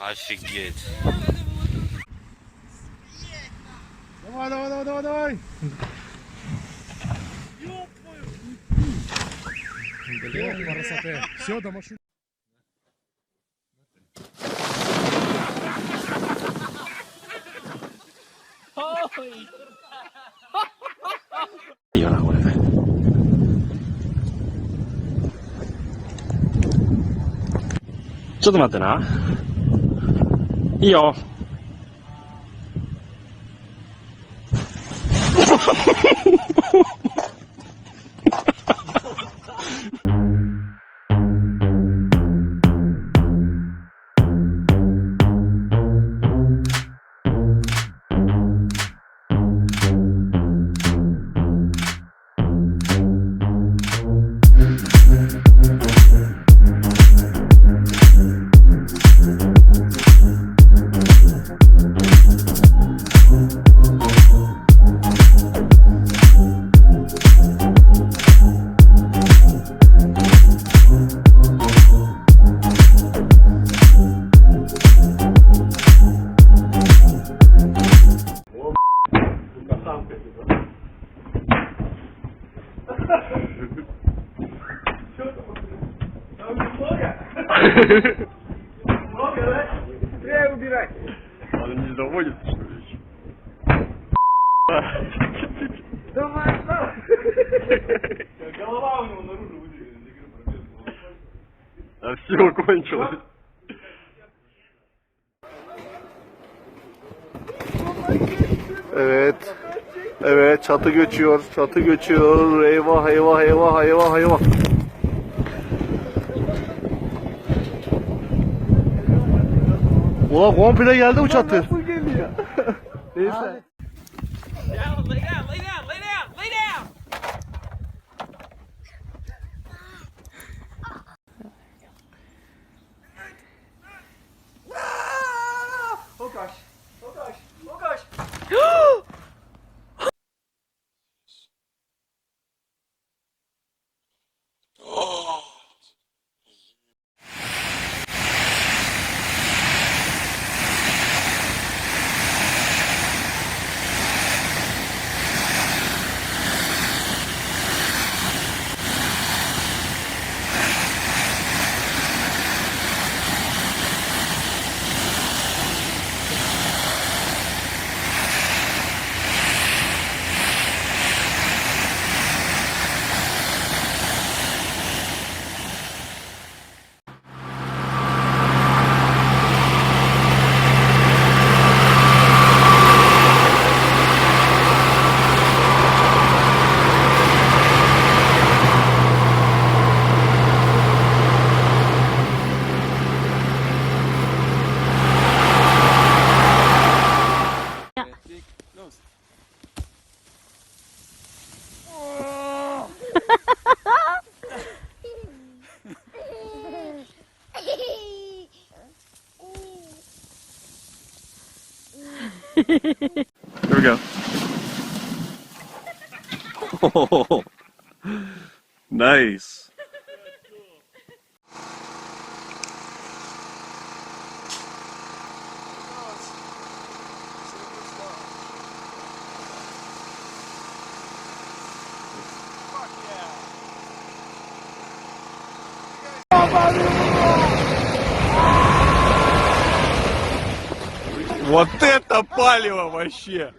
Офигеть. Давай, давай, давай, давай, давай. Блин, красота. Все, до машины. Что там это, а? Йо. Много, да? Быстрее убирай. Он не заводит, что ли? Давай, давай. Голова у него наружу выдвинулась. А все, кончилось. Evet. Evet, çatı göçüyor. Çatı göçüyor. Eyvah, eyvah, eyvah, eyvah, eyvah. Ulan komple geldi bu çatı. Nasıl geliyor? Neyse. Down, lay down, lay down, lay down, lay down. Oh gosh. Oh gosh. Oh gosh. Here we go. Oh, nice. Вот это палево вообще!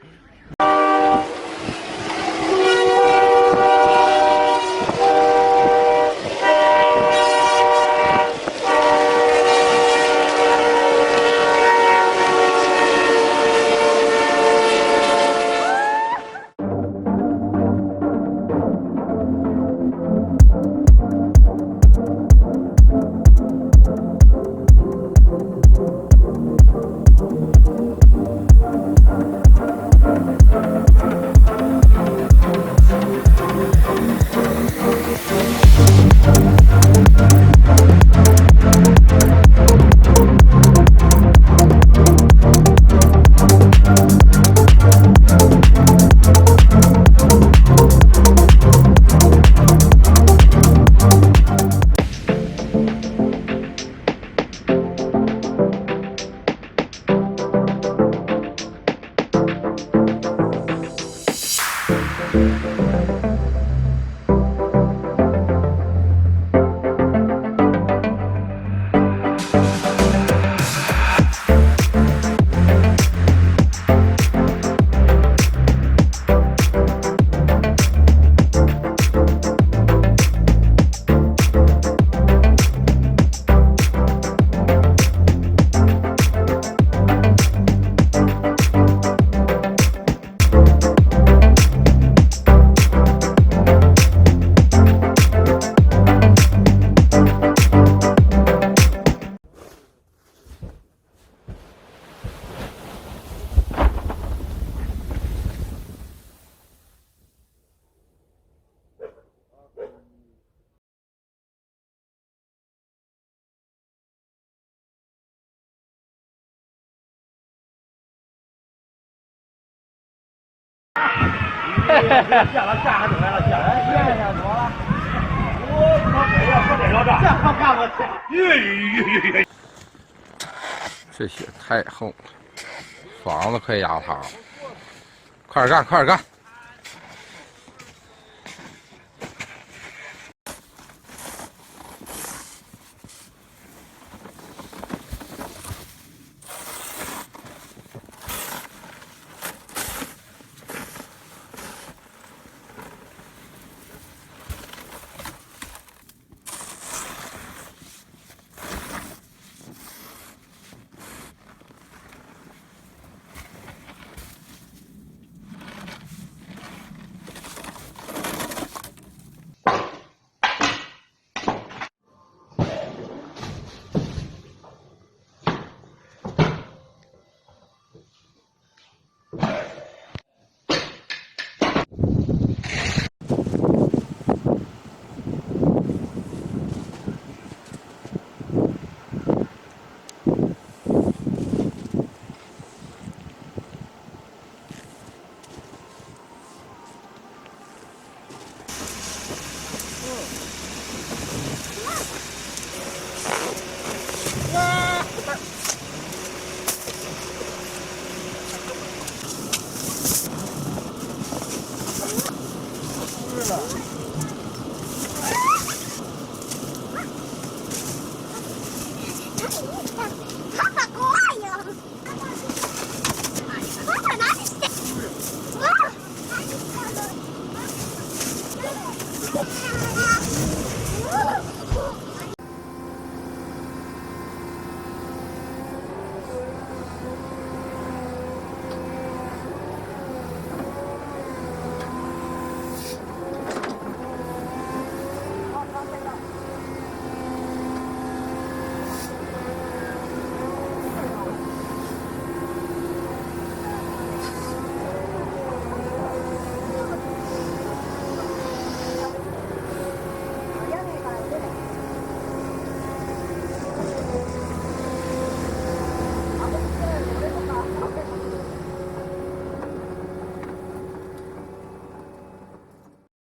下了，下还出来了，下了，下多了。我靠，可得了这，这可干不起。这雪太厚了，房子快压塌了。快点干，快点干！